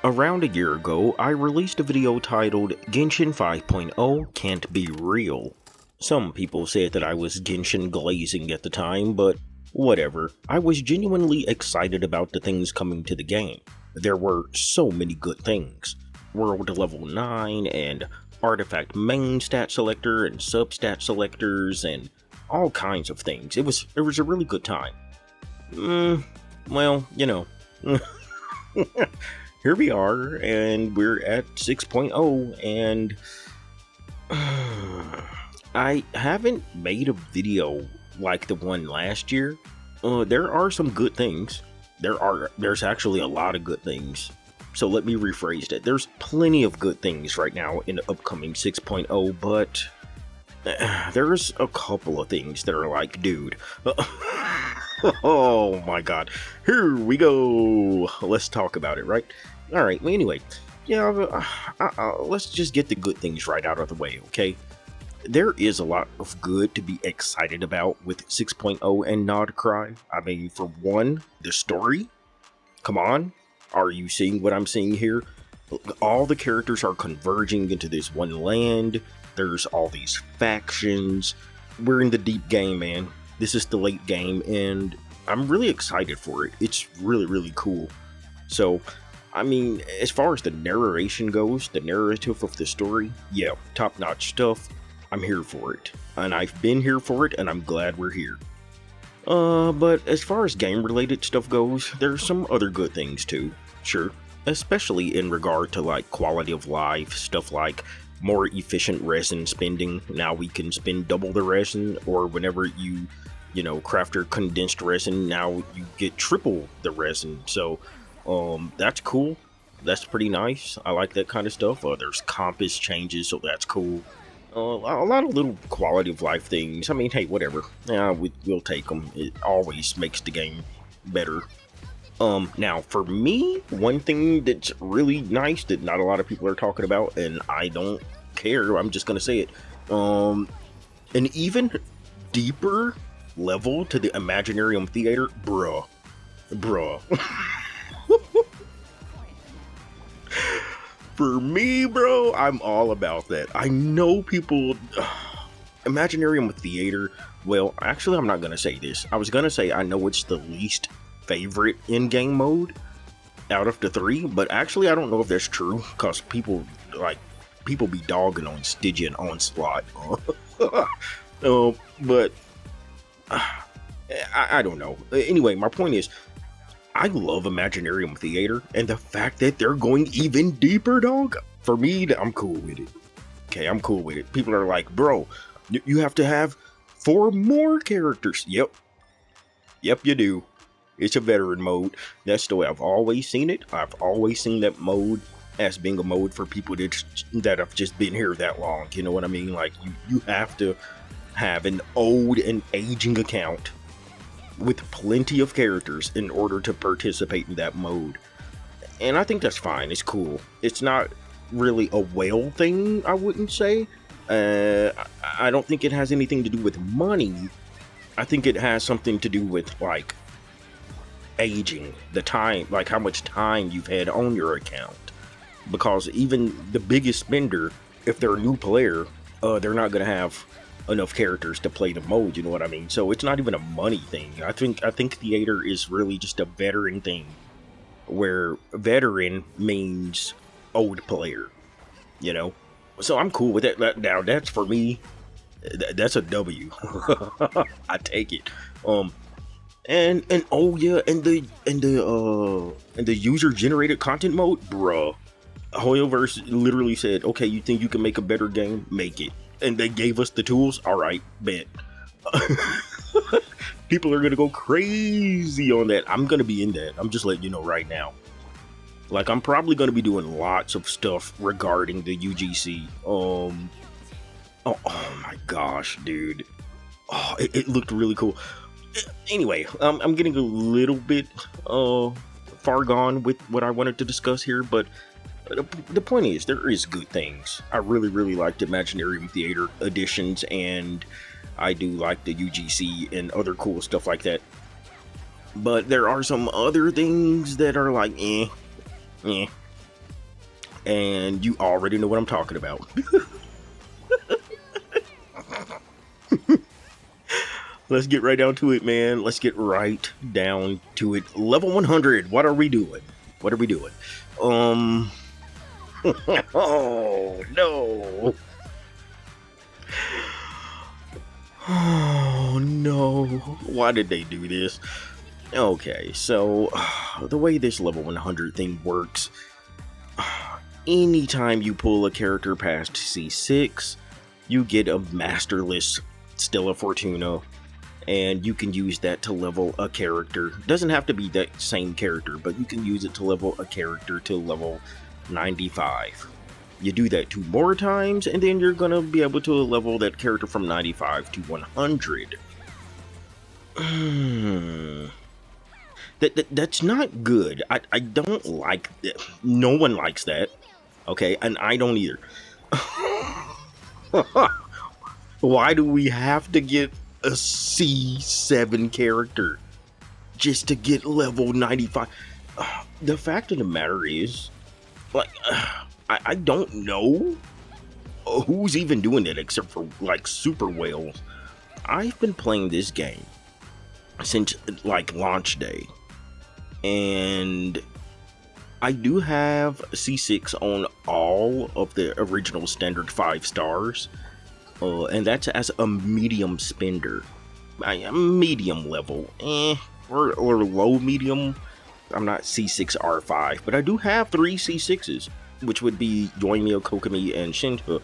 Around a year ago, I released a video titled Genshin 5.0 Can't Be Real. Some people said that I was Genshin glazing at the time, but whatever. I was genuinely excited about the things coming to the game. There were so many good things. World level 9 and artifact main stat selector and substat selectors and all kinds of things. It was a really good time. Well, you know. Here we are, and we're at 6.0, and I haven't made a video like the one last year. There are some good things. There's actually a lot of good things. So let me rephrase that. There's plenty of good things right now in the upcoming 6.0, but there's a couple of things that are like, dude. Oh my god. Here we go. Let's talk about it, right? Alright, well, anyway. Yeah, let's just get the good things right out of the way, okay? There is a lot of good to be excited about with 6.0 and nod-krai. I mean, for one, the story. Come on. Are you seeing what I'm seeing here? All the characters are converging into this one land. There's all these factions. We're in the deep game, man. This is the late game, and I'm really excited for it. It's really, really cool. So, I mean, as far as the narration goes, the narrative of the story, yeah, top-notch stuff. I'm here for it. And I've been here for it, and I'm glad we're here. But as far as game-related stuff goes, there's some other good things too, sure. Especially in regard to, like, quality of life, stuff like more efficient resin spending. Now we can spend double the resin, or whenever you craft your condensed resin, now you get triple the resin. So, that's cool. That's pretty nice. I like that kind of stuff. There's compass changes, so that's cool. A lot of little quality of life things. I mean, hey, whatever. Yeah, we'll take them. It always makes the game better. Now, for me, one thing that's really nice that not a lot of people are talking about, and I don't care, I'm just gonna say it, an even deeper level to the Imaginarium Theater, bruh. For me, bro, I'm all about that. I know people, Imaginarium Theater, well, actually, I'm not gonna say this. I was gonna say I know it's the least favorite in-game mode out of the three, but actually I don't know if that's true, because people be dogging on Stygian Onslaught. But I don't know. Anyway, my point is, I love Imaginarium Theater, and the fact that they're going even deeper, dog, for me, I'm cool with it. Okay, I'm cool with it. People are like, bro, you have to have 4 more characters. Yep, you do. It's a veteran mode. That's the way I've always seen it. I've always seen that mode as being a mode for people that have just been here that long. You know what I mean? Like, you have to have an old and aging account with plenty of characters in order to participate in that mode. And I think that's fine. It's cool. It's not really a whale thing, I wouldn't say. I don't think it has anything to do with money. I think it has something to do with, like, aging, the time, like how much time you've had on your account. Because even the biggest spender, if they're a new player, they're not gonna have enough characters to play the mode, you know what I mean? So it's not even a money thing. I think theater is really just a veteran thing, where veteran means old player, you know? So I'm cool with that. Now that's, for me, that's a W. I take it. And oh yeah, and the user generated content mode, bruh. Hoyoverse literally said, okay, you think you can make a better game? Make it. And they gave us the tools. Alright, bet. People are gonna go crazy on that. I'm gonna be in that. I'm just letting you know right now. Like, I'm probably gonna be doing lots of stuff regarding the UGC. Oh my gosh, dude. Oh, it looked really cool. Anyway, I'm getting a little bit far gone with what I wanted to discuss here, but the point is, there is good things. I really, really liked Imaginarium Theater editions, and I do like the UGC and other cool stuff like that. But there are some other things that are like, And you already know what I'm talking about. Let's get right down to it, man. Let's get right down to it. Level 100. What are we doing? What are we doing? Oh, no. Oh, no. Why did they do this? Okay, so the way this level 100 thing works, anytime you pull a character past C6, you get a masterless Stella Fortuna, and you can use that to level a character. Doesn't have to be that same character, but you can use it to level a character to level 95. You do that 2 more times, and then you're gonna be able to level that character from 95 to 100. That's not good. I don't like that. No one likes that. Okay, and I don't either. Why do we have to get a C7 character just to get level 95? The fact of the matter is, like, I don't know who's even doing it except for, like, super whales. I've been playing this game since, like, launch day, and I do have C6 on all of the original standard 5 stars. And that's as a medium spender. I am medium level, or low medium. I'm not C6 R5, but I do have 3 C6s, which would be Yoimiya, Kokomi, and Shinta.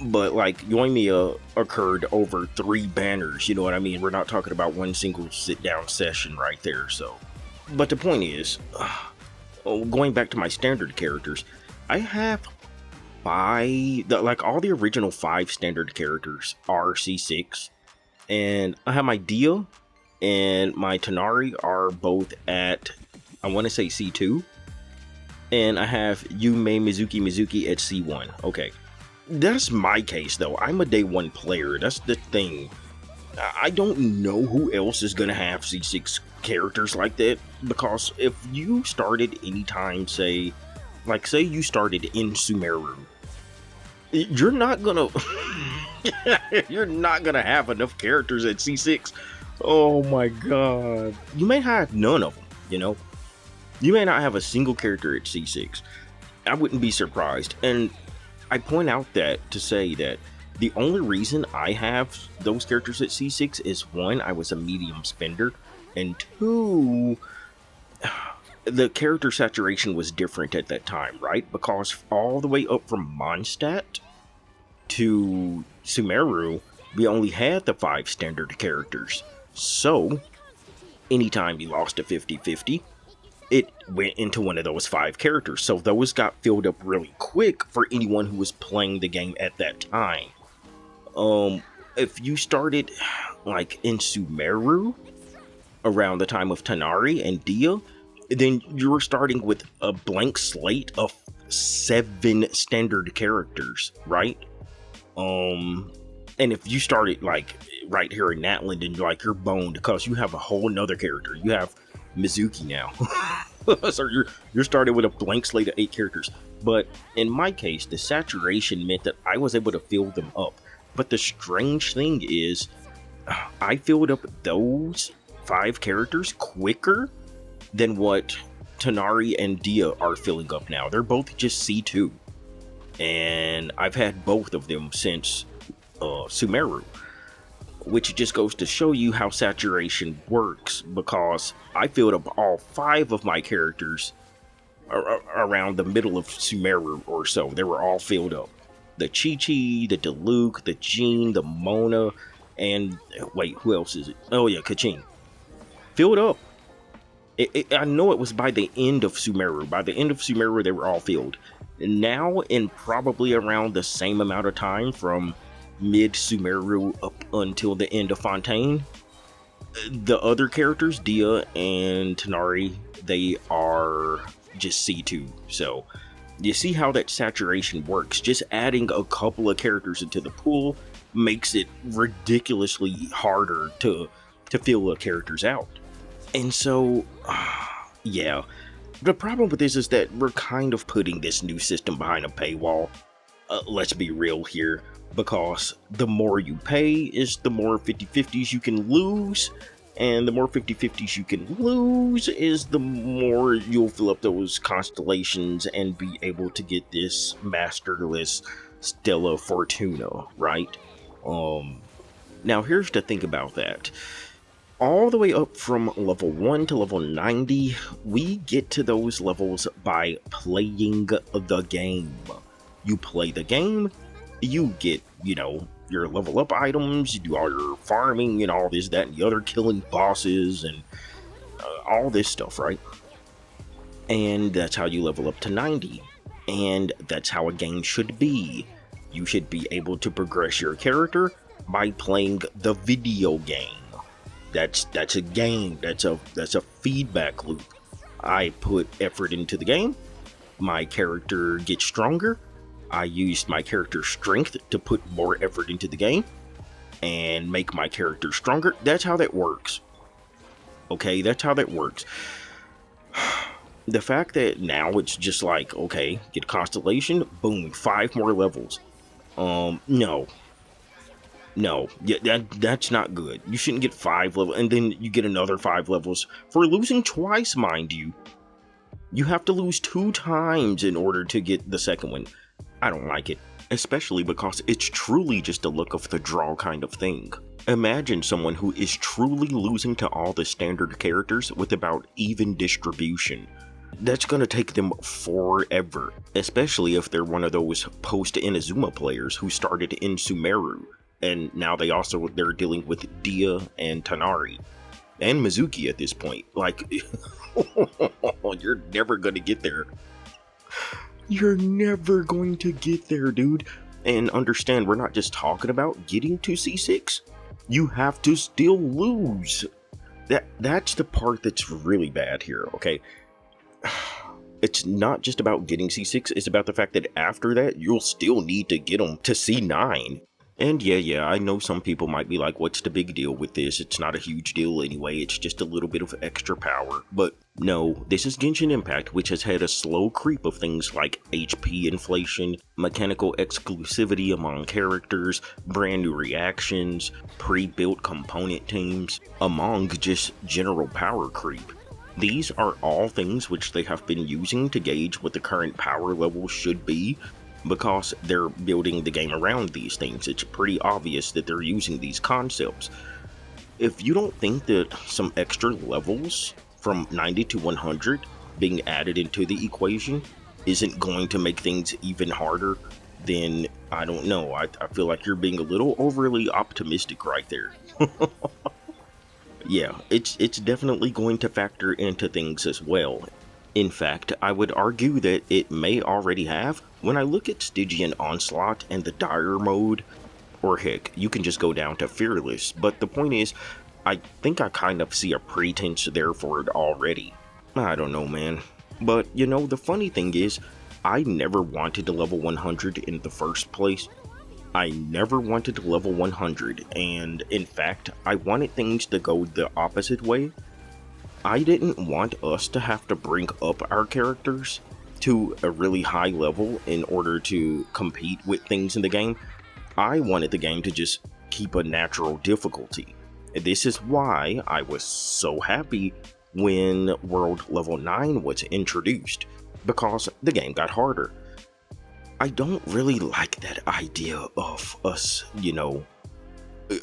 But like Yoimiya occurred over 3 banners, you know what I mean? We're not talking about one single sit down session right there. So, but the point is, going back to my standard characters, I have all the original 5 standard characters are C6, and I have my Dia and my Tighnari are both at, I want to say, C2, and I have Yume Mizuki at C1. Okay, that's my case though. I'm a day 1 player. That's the thing. I don't know who else is gonna have C6 characters like that, because if you started anytime, say you started in Sumeru, you're not gonna have enough characters at C6. Oh my god. You may have none of them, you know? You may not have a single character at C6. I wouldn't be surprised. And I point out that to say that the only reason I have those characters at C6 is 1, I was a medium spender, and 2, the character saturation was different at that time, right? Because all the way up from Mondstadt to Sumeru, we only had the 5 standard characters. So, anytime you lost a 50-50, it went into one of those 5 characters. So those got filled up really quick for anyone who was playing the game at that time. If you started like in Sumeru around the time of Tighnari and Dia, then you were starting with a blank slate of 7 standard characters, right? And if you started like right here in Natland, and like you're boned because you have a whole nother character. You have Mizuki now. So you're starting with a blank slate of 8 characters. But in my case, the saturation meant that I was able to fill them up. But the strange thing is, I filled up those 5 characters quicker than what Tighnari and Dia are filling up now. They're both just C2. And I've had both of them since Sumeru. Which just goes to show you how saturation works, because I filled up all 5 of my characters around the middle of Sumeru or so. They were all filled up. The Chi-Chi, the Diluc, the Jean, the Mona, and wait, who else is it? Oh yeah, Kachin. Filled up. I know it was by the end of Sumeru. By the end of Sumeru, they were all filled. Now, in probably around the same amount of time from mid Sumeru up until the end of Fontaine, the other characters, Dia and Tighnari, they are just C2. So you see how that saturation works. Just adding a couple of characters into the pool makes it ridiculously harder to fill the characters out. And so yeah, The problem with this is that we're kind of putting this new system behind a paywall. Let's be real here, because the more you pay is the more 50/50s you can lose, and the more 50/50s you can lose is the more you'll fill up those constellations and be able to get this masterless Stella Fortuna, right? Now here's the thing about that. All the way up from level 1 to level 90, we get to those levels by playing the game. You play the game, you get, your level up items, you do all your farming and all this, that, and the other, killing bosses and all this stuff, right? And that's how you level up to 90. And that's how a game should be. You should be able to progress your character by playing the video game. That's a game. That's a feedback loop. I put effort into the game. My character gets stronger. I used my character's strength to put more effort into the game and make my character stronger. That's how that works. Okay, that's how that works. The fact that now it's just like, okay, get Constellation, boom, 5 more levels. No, yeah, that's not good. You shouldn't get 5 levels, and then you get another 5 levels for losing twice, mind you. You have to lose 2 times in order to get the second one. I don't like it, especially because it's truly just a look of the draw kind of thing. Imagine someone who is truly losing to all the standard characters with about even distribution. That's gonna take them forever, especially if they're one of those post-Inazuma players who started in Sumeru. And now they're dealing with Dia and Tanari and Mizuki at this point. Like, you're never gonna get there. You're never going to get there, dude. And understand, we're not just talking about getting to C6. You have to still lose. That's the part that's really bad here, okay? It's not just about getting C6, it's about the fact that after that, you'll still need to get them to C9. And yeah, I know some people might be like, what's the big deal with this? It's not a huge deal anyway, it's just a little bit of extra power. But no, this is Genshin Impact, which has had a slow creep of things like HP inflation, mechanical exclusivity among characters, brand new reactions, pre-built component teams, among just general power creep. These are all things which they have been using to gauge what the current power level should be, because they're building the game around these things. It's pretty obvious that they're using these concepts. If you don't think that some extra levels from 90 to 100 being added into the equation isn't going to make things even harder, then I don't know. I feel like you're being a little overly optimistic right there. Yeah, it's definitely going to factor into things as well. In fact, I would argue that it may already have. When I look at Stygian Onslaught and the Dire mode, or heck, you can just go down to Fearless, but the point is, I think I kind of see a pretense there for it already. I don't know, man. But, the funny thing is, I never wanted to level 100 in the first place. I never wanted to level 100, and in fact, I wanted things to go the opposite way. I didn't want us to have to bring up our characters to a really high level in order to compete with things in the game. I wanted the game to just keep a natural difficulty. This is why I was so happy when World Level 9 was introduced, because the game got harder. I don't really like that idea of us,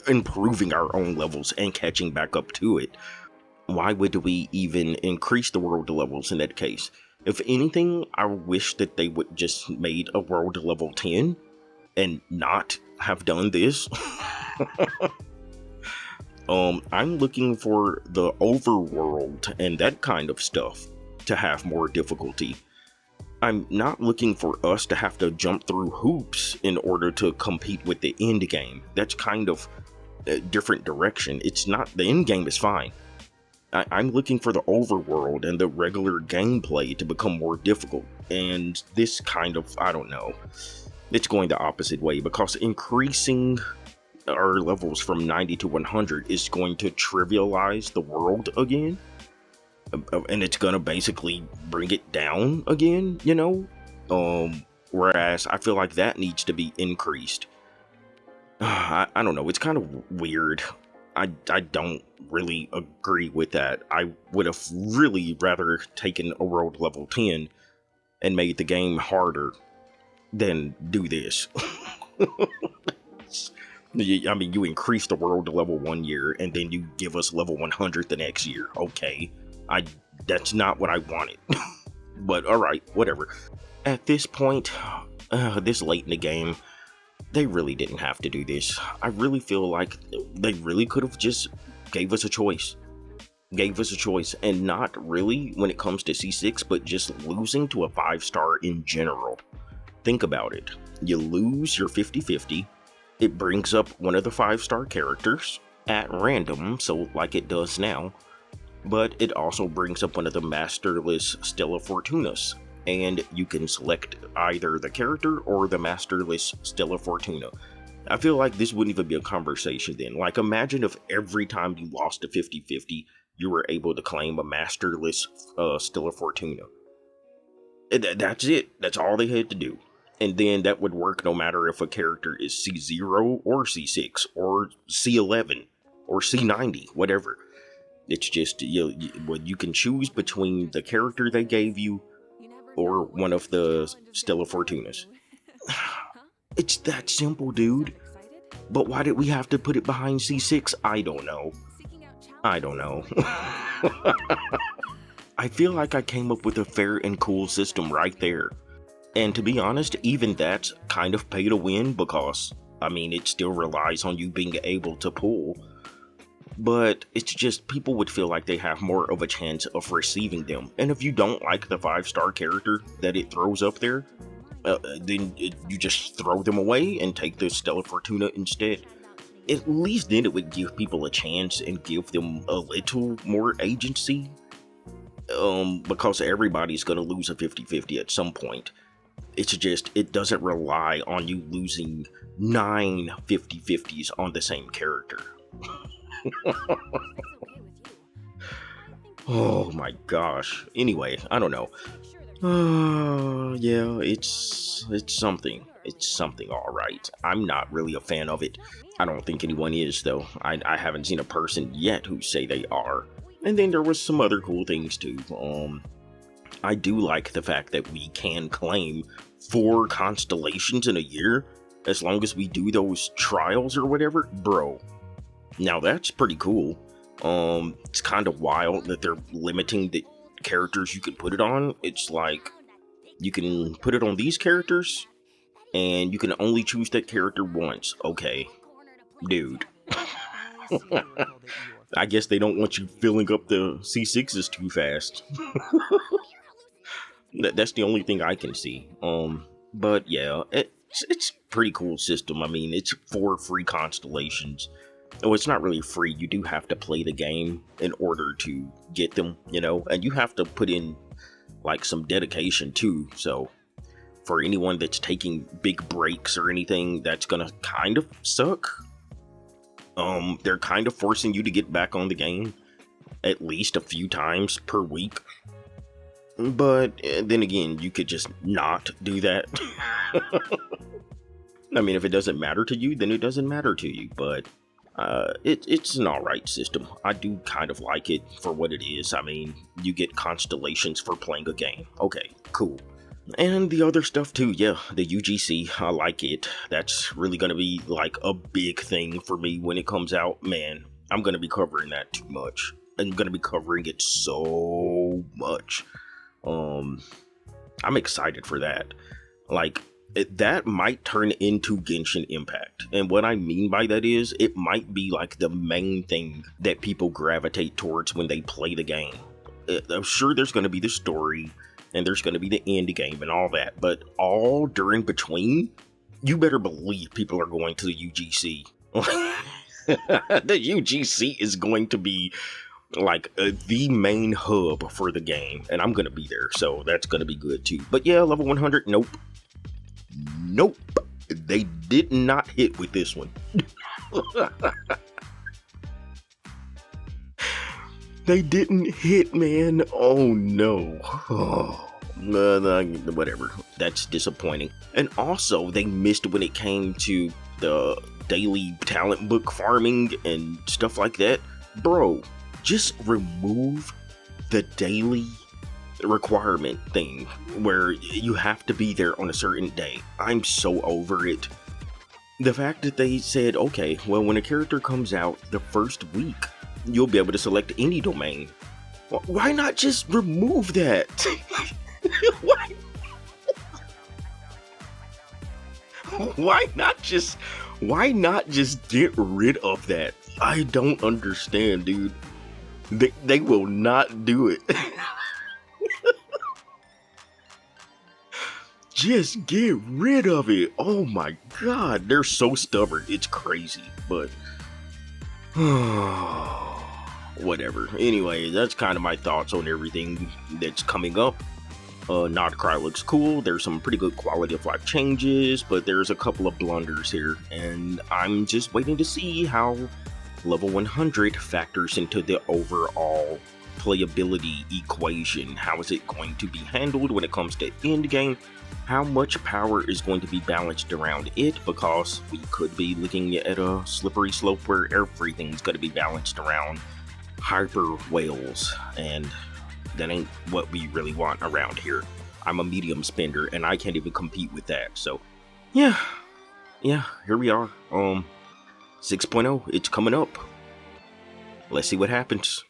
improving our own levels and catching back up to it. Why would we even increase the world levels in that case? If anything, I wish that they would just made a world level 10 and not have done this. I'm looking for the overworld and that kind of stuff to have more difficulty. I'm not looking for us to have to jump through hoops in order to compete with the end game. That's kind of a different direction. It's not, the end game is fine. I'm looking for the overworld and the regular gameplay to become more difficult, and this kind of, I don't know, it's going the opposite way, because increasing our levels from 90 to 100 is going to trivialize the world again. and it's gonna basically bring it down again, you know. Whereas I feel like that needs to be increased. I don't know. It's kind of weird. I don't really agree with that. I would have really rather taken a world level 10 and made the game harder than do this. I mean, you increase the world to level 1 year and then you give us level 100 the next year. Okay, that's not what I wanted. But alright, whatever. At this point, this late in the game, they really didn't have to do this. I really feel like they really could have just gave us a choice. And not really when it comes to C6, but just losing to a 5-star in general. Think about it. You lose your 50-50. It brings up one of the 5-star characters at random, so like it does now. But it also brings up one of the masterless Stella Fortunas. And you can select either the character or the masterless Stella Fortuna. I feel like this wouldn't even be a conversation then. Like, imagine if every time you lost a 50-50, you were able to claim a masterless Stella Fortuna. That's it. That's all they had to do. And then that would work no matter if a character is C0 or C6 or C11 or C90, whatever. It's just, you can choose between the character they gave you or one of the Stella Fortunas. It's that simple, dude. But why did we have to put it behind C6? I don't know. I feel like I came up with a fair and cool system right there. And to be honest, even that's kind of pay to win because, I mean, it still relies on you being able to pull. But it's just people would feel like they have more of a chance of receiving them. And if you don't like the 5-star character that it throws up there, then you just throw them away and take the Stella Fortuna instead. At least then it would give people a chance and give them a little more agency. Because everybody's going to lose a 50-50 at some point. It's just, it doesn't rely on you losing 9 50-50s on the same character. Oh my gosh. Anyway, I don't know. Yeah, it's something. It's something, alright. I'm not really a fan of it. I don't think anyone is, though. I haven't seen a person yet who say they are. And then there was some other cool things, too. I do like the fact that we can claim 4 constellations in a year, as long as we do those trials or whatever. Bro, now that's pretty cool. It's kind of wild that they're limiting the characters you can put it on. It's like, you can put it on these characters, and you can only choose that character once. Okay, dude. I guess they don't want you filling up the C6s too fast. That's the only thing I can see. But yeah, it's pretty cool system. I mean, it's 4 free constellations. Oh, it's not really free. You do have to play the game in order to get them, you know, and you have to put in like some dedication too. So for anyone that's taking big breaks or anything, that's gonna kind of suck. They're kind of forcing you to get back on the game at least a few times per week. But then again, you could just not do that. I mean, if it doesn't matter to you, then it doesn't matter to you. But it's an alright system. I do kind of like it for what it is. I mean, you get constellations for playing a game. Okay, cool. And the other stuff too, yeah, the UGC, I like it. That's really going to be like a big thing for me when it comes out. Man, I'm going to be covering that too much. I'm going to be covering it so much. I'm excited for that. Like, that might turn into Genshin Impact. And what I mean by that is, it might be like the main thing that people gravitate towards when they play the game. I'm sure there's going to be the story, and there's going to be the end game and all that, but all during between, you better believe people are going to the UGC. The UGC is going to be like the main hub for the game, and I'm going to be there, so that's going to be good too. But yeah, level 100, nope. They did not hit with this one. They didn't hit, man. Oh no. Whatever. That's disappointing. And also, they missed when it came to the daily talent book farming and stuff like that. Bro, just remove the daily requirement thing where you have to be there on a certain day. I'm so over it. The fact that they said, okay, well, when a character comes out the first week, you'll be able to select any domain. Why not just remove that? Why not just get rid of that? I don't understand, dude. They will not do it. Just get rid of it. Oh my god, they're so stubborn. It's crazy, but whatever. Anyway, that's kind of my thoughts on everything that's coming up. Nod-krai looks cool. There's some pretty good quality of life changes, but there's a couple of blunders here, and I'm just waiting to see how level 100 factors into the overall playability equation. How is it going to be handled when it comes to endgame? How much power is going to be balanced around it? Because we could be looking at a slippery slope where everything's going to be balanced around hyper whales, and that ain't what we really want around here. I'm a medium spender, and I can't even compete with that. So, yeah, here we are. 6.0, it's coming up. Let's see what happens.